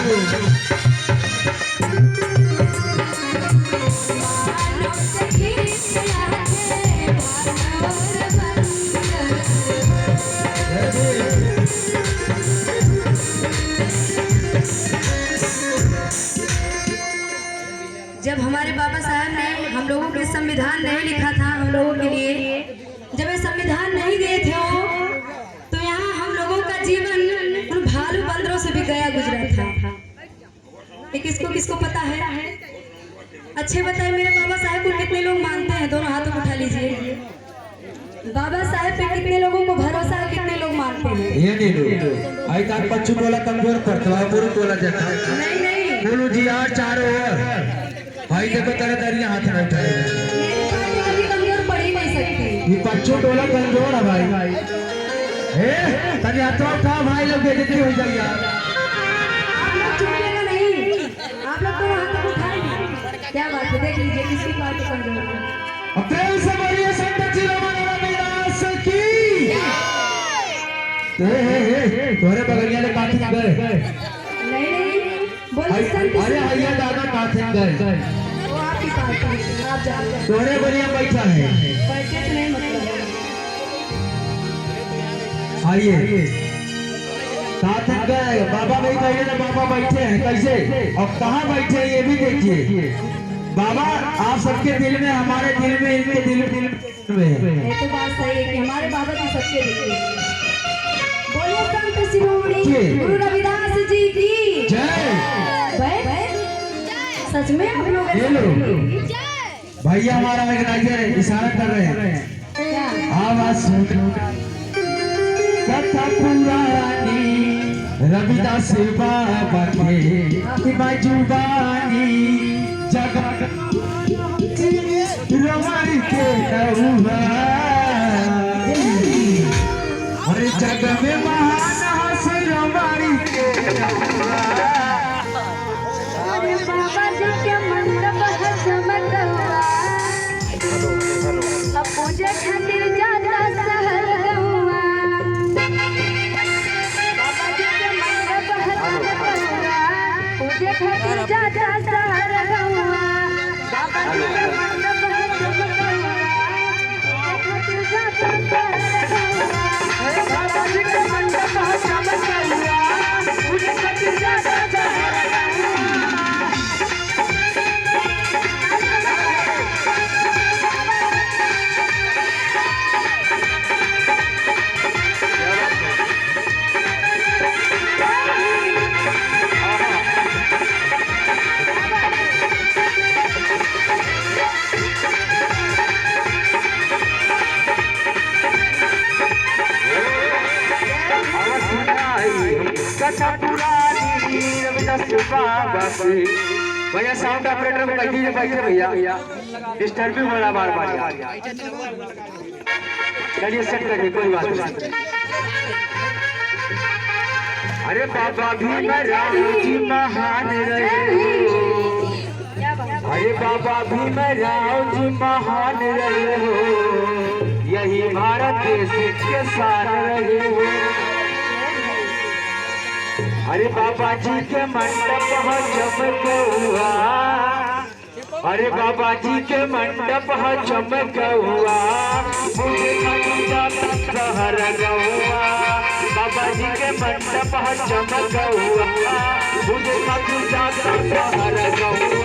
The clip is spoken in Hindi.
जब हमारे बाबा साहब ने हम लोगों के संविधान नहीं लिखा था हम लोगों के लिए, जब ये संविधान नहीं दिए थे तो यहाँ हम लोगों का जीवन उन भालू बंदरों से भी गया गुजरा था। ये किसको किसको पता है? अच्छे बताए मेरे बाबा साहब को कितने लोग मानते हैं? दोनों हाथों को उठा लीजिए। बाबा साहब पे कितने लोगों को भरोसा है, कितने लोग मानते हैं? ये नहीं आई तक पच्चू टोला कमजोर पड़ता है, पूरा टोला जाता है। नहीं बोलो जी यार चारों ओर भाई देखो तरह तरह हाथ में उठाए, कभी कमजोर पड़ ही नहीं सकती। ये पच्चू टोला कमजोर है भाई। हे तने हाथ उठा भाई, लोग बेइज्जती हो जाएगी यार। आप लोग चुपिएगा नहीं, आप लोग तो हाथ को उठाएंगे। क्या बात है, देख लीजिए किसकी बात कमजोर है। प्रेम से बोलिए संत शिरोमणि रविदास की। तोरे बगलिया ने काठी गए नहीं बोलिए संत। अरे भैया दादा काठी गए, वो आपकी बात है, आप जानते हैं। तोरे बलिया बैठा है, पैसे से नहीं मतलब है। आइए साथ गए बाबा नहीं कहिए ना, बाबा बैठे हैं कैसे और कहाँ बैठे हैं ये भी देखिए। बाबा आप सबके दिल में, हमारे दिल में, इनके दिल में ये तो बात सही है कि हमारे बाबा जी सबके दिल में। बोलिए संत शिरोमणि गुरु रविदास जी की जय। सच में आप लोग भैया हमारा ऑर्गेनाइजर इशारा कर रहे हैं, आवाज सुन। कथा पुरानी रविदास बाबा के जुबानी जगह रवानी के नहुआ, अरे जग में महान हंस रवानी के नहुआ। बाबा जी के मंडप चमकवा, अब पूजा खातिर जाता शहर गवा। बाबा जी के मंडप चमकवा, पूजा खातिर जाता शहर गवा। बाबा जी के मंडप चमकवा, पूजा खातिर जाता शहर गवा। बाबा जी के मंडप चमकवा, पूजा खातिर जाता शहर गवा। कथा पुरानी रविदास बाबा के। भैया साउंड ऑपरेटर को कह दीजिए बैठे भैया, डिस्टर्बिंग हो रहा बार बार। चलिए सेट करिए, कोई बात नहीं। अरे बाबा भीमराव जी महान रहे हो, अरे बाबा भीमराव जी महान रहे हो, यही भारत देश के सार रहे हो। अरे बाबा जी के मंडप चमक हुआ, अरे बाबा जी के मंडप चमक हुआ, मुझे शहर गहुआ। बाबा जी के मंडप चमक हुआ, मुझे शहर गहुआ।